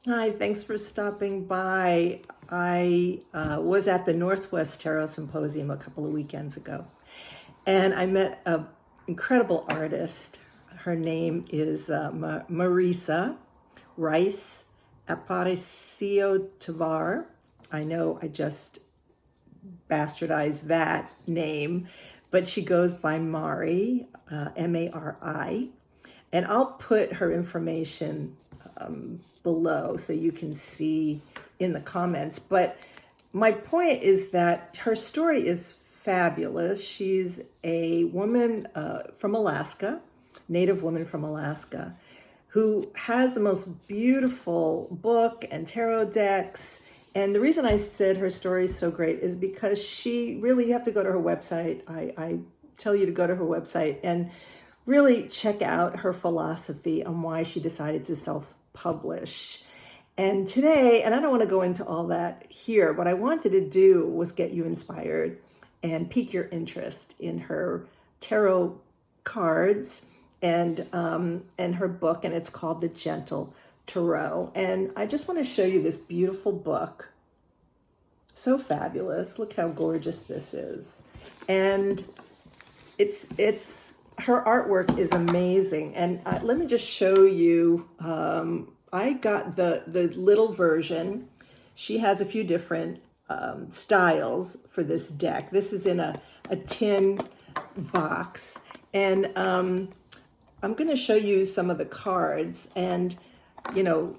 Hi, thanks for stopping by. I was at the Northwest Tarot Symposium a couple of weekends ago, and I met an incredible artist. Her name is Mariza Ryce Aparicio-Tovar. I know I just bastardized that name, but she goes by Mari, Mari. And I'll put her information below so you can see in the comments. But my point is that her story is fabulous. She's a woman from Alaska, native woman from Alaska, who has the most beautiful book and tarot decks. And the reason I said her story is so great is because she really, you have to go to her website. I tell you to go to her website and really check out her philosophy on why she decided to self-publish. And today, and I don't want to go into all that here, what I wanted to do was get you inspired and pique your interest in her tarot cards and her book, and it's called The Gentle Tarot. And I just want to show you this beautiful book. So fabulous. Look how gorgeous this is. And it's her artwork is amazing. And let me just show you. I got the little version. She has a few different styles for this deck. This is in a tin box. And I'm going to show you some of the cards. And, you know,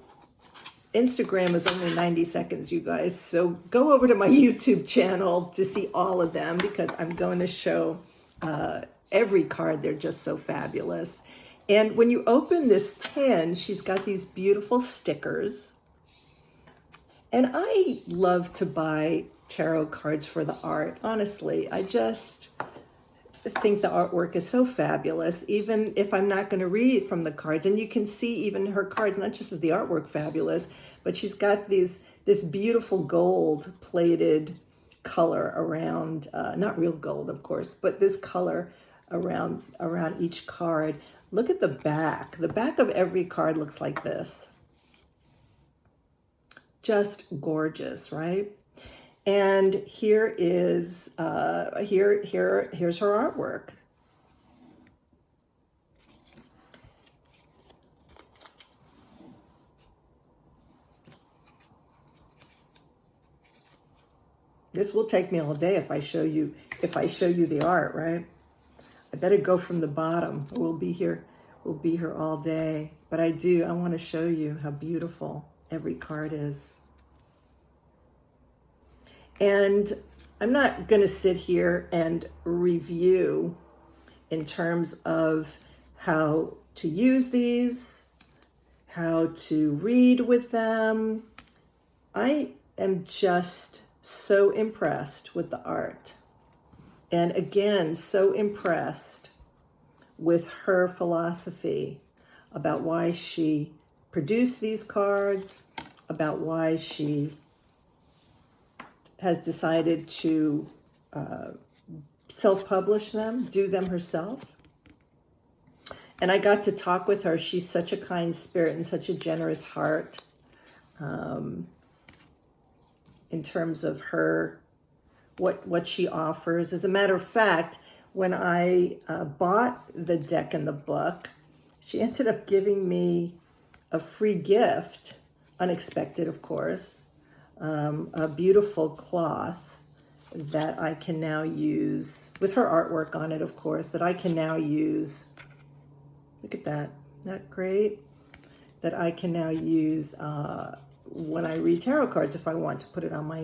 Instagram is only 90 seconds, you guys. So go over to my YouTube channel to see all of them because I'm going to show every card. They're just so fabulous. And when you open this tin, she's got these beautiful stickers. And I love to buy tarot cards for the art. Honestly, I just think the artwork is so fabulous, even if I'm not going to read from the cards. And you can see even her cards, not just as the artwork fabulous, but she's got this beautiful gold plated color around, not real gold, of course, but this color around each card. Look at the back. The back of every card looks like this. Just gorgeous, right? And here is here's her artwork. This will take me all day if I show you the art, right? I better go from the bottom. We'll be here all day. But I want to show you how beautiful every card is. And I'm not going to sit here and review in terms of how to use these, how to read with them. I am just so impressed with the art. And again, so impressed with her philosophy about why she produced these cards, about why she has decided to self-publish them, do them herself. And I got to talk with her. She's such a kind spirit and such a generous heart in terms of her, what she offers. As a matter of fact, when I bought the deck and the book, she ended up giving me a free gift, unexpected, of course, a beautiful cloth that I can now use, with her artwork on it, of course, that I can now use. Look at that. Isn't that great? That I can now use when I read tarot cards if I want to put it on my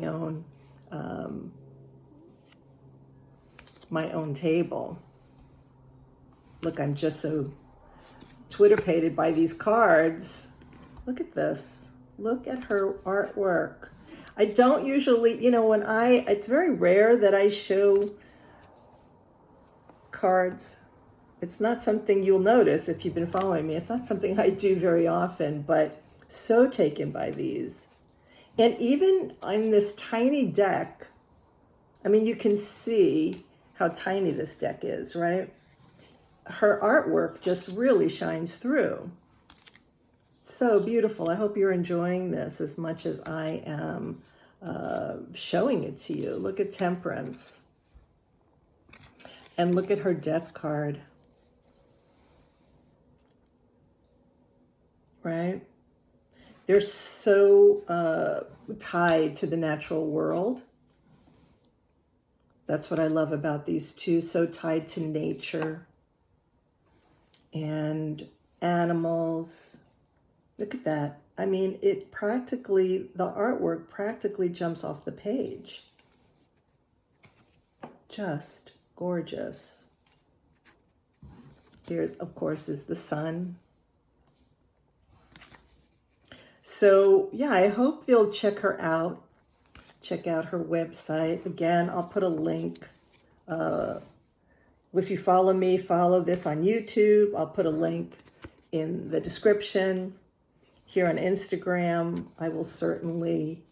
own table. Look, I'm just so Twitter-pated by these cards. Look at this. Look at her artwork. I don't usually, it's very rare that I show cards. It's not something you'll notice if you've been following me. It's not something I do very often, but so taken by these. And even on this tiny deck, I mean, you can see how tiny this deck is, right? Her artwork just really shines through. So beautiful. I hope you're enjoying this as much as I am showing it to you. Look at Temperance. And look at her death card. Right? They're so tied to the natural world. That's what I love about these two. So tied to nature and animals. Look at that. I mean, the artwork practically jumps off the page. Just gorgeous. Here's, of course, is the sun. So yeah, I hope they'll check her out. Check out her website. Again, I'll put a link. If you follow me, follow this on YouTube. I'll put a link in the description. Here on Instagram, I will certainly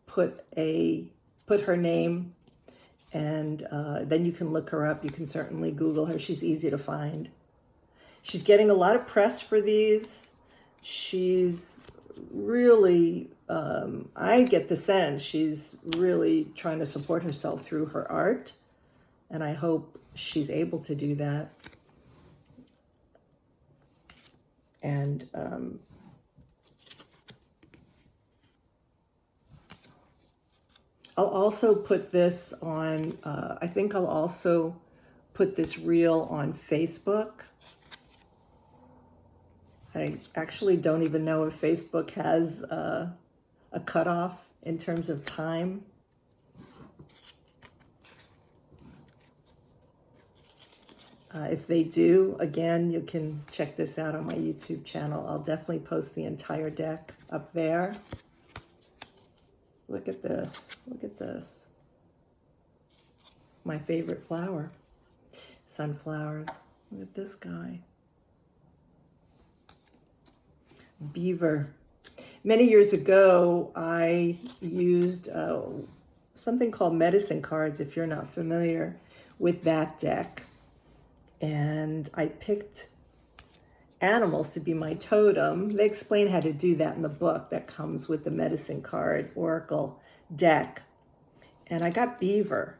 put her name, and then you can look her up. You can certainly Google her. She's easy to find. She's getting a lot of press for these. She's really, I get the sense she's really trying to support herself through her art, and I hope she's able to do that. And I'll also put this on, I think I'll also put this reel on Facebook. I actually don't even know if Facebook has a cutoff in terms of time. If they do, again, you can check this out on my YouTube channel. I'll definitely post the entire deck up there. Look at this. Look at this. My favorite flower. Sunflowers. Look at this guy. Beaver. Many years ago, I used something called medicine cards, if you're not familiar with that deck. And I picked animals to be my totem. They explain how to do that in the book that comes with the medicine card oracle deck. And I got beaver.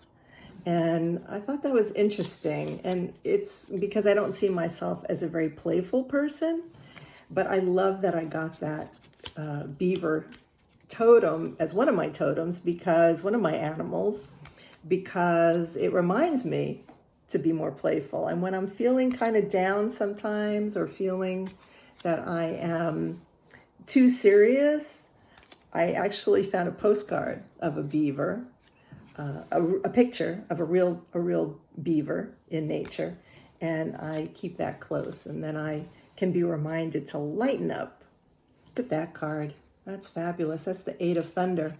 And I thought that was interesting. And it's because I don't see myself as a very playful person, but I love that I got that beaver totem as one of my totems, because one of my animals, because it reminds me to be more playful. And when I'm feeling kind of down sometimes, or feeling that I am too serious, I actually found a postcard of a beaver, a picture of a real beaver in nature, and I keep that close, and then I can be reminded to lighten up. Look at that card. That's fabulous. That's the Eight of Thunder.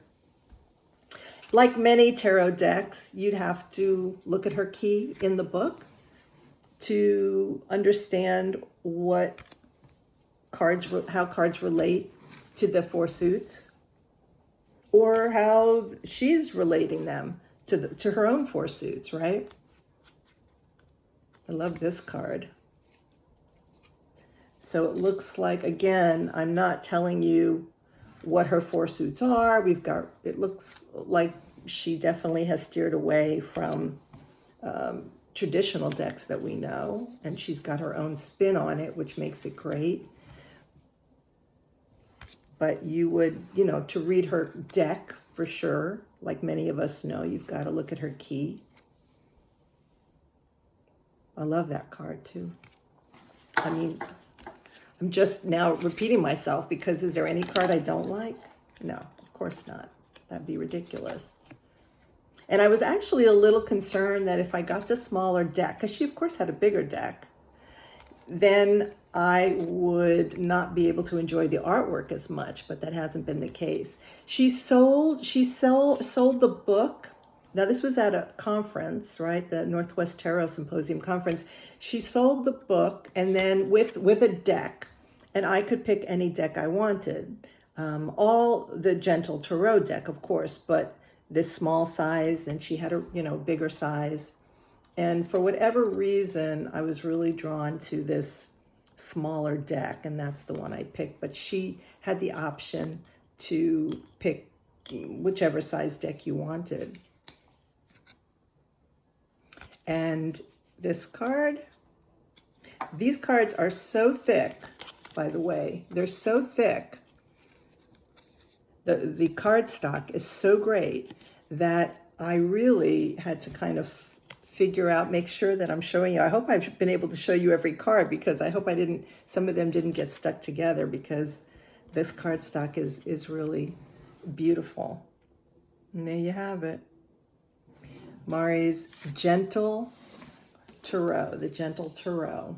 Like many tarot decks, you'd have to look at her key in the book to understand how cards relate to the four suits, or how she's relating them to her own four suits, right? I love this card. So it looks like, again, I'm not telling you what her four suits are. It looks like she definitely has steered away from traditional decks that we know, and she's got her own spin on it, which makes it great. But you would, to read her deck for sure, like many of us know, you've got to look at her key. I love that card too. I mean, I'm just now repeating myself, because is there any card I don't like? No, of course not. That'd be ridiculous. And I was actually a little concerned that if I got the smaller deck, because she of course had a bigger deck, then I would not be able to enjoy the artwork as much, but that hasn't been the case. She sold the book. Now this was at a conference, right? The Northwest Tarot Symposium conference. She sold the book, and then with a deck, and I could pick any deck I wanted. All the Gentle Tarot deck, of course, but this small size, and she had a bigger size. And for whatever reason, I was really drawn to this smaller deck, and that's the one I picked. But she had the option to pick whichever size deck you wanted. And this card, these cards are so thick, by the way. They're so thick. The card stock is so great that I really had to kind of figure out, make sure that I'm showing you. I hope I've been able to show you every card, because I hope some of them didn't get stuck together, because this card stock is really beautiful. And there you have it. Mari's Gentle Tarot, The Gentle Tarot.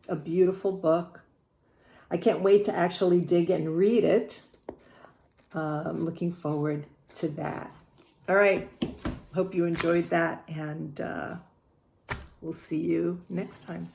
A beautiful book. I can't wait to actually dig and read it. I'm looking forward to that. All right. Hope you enjoyed that, and we'll see you next time.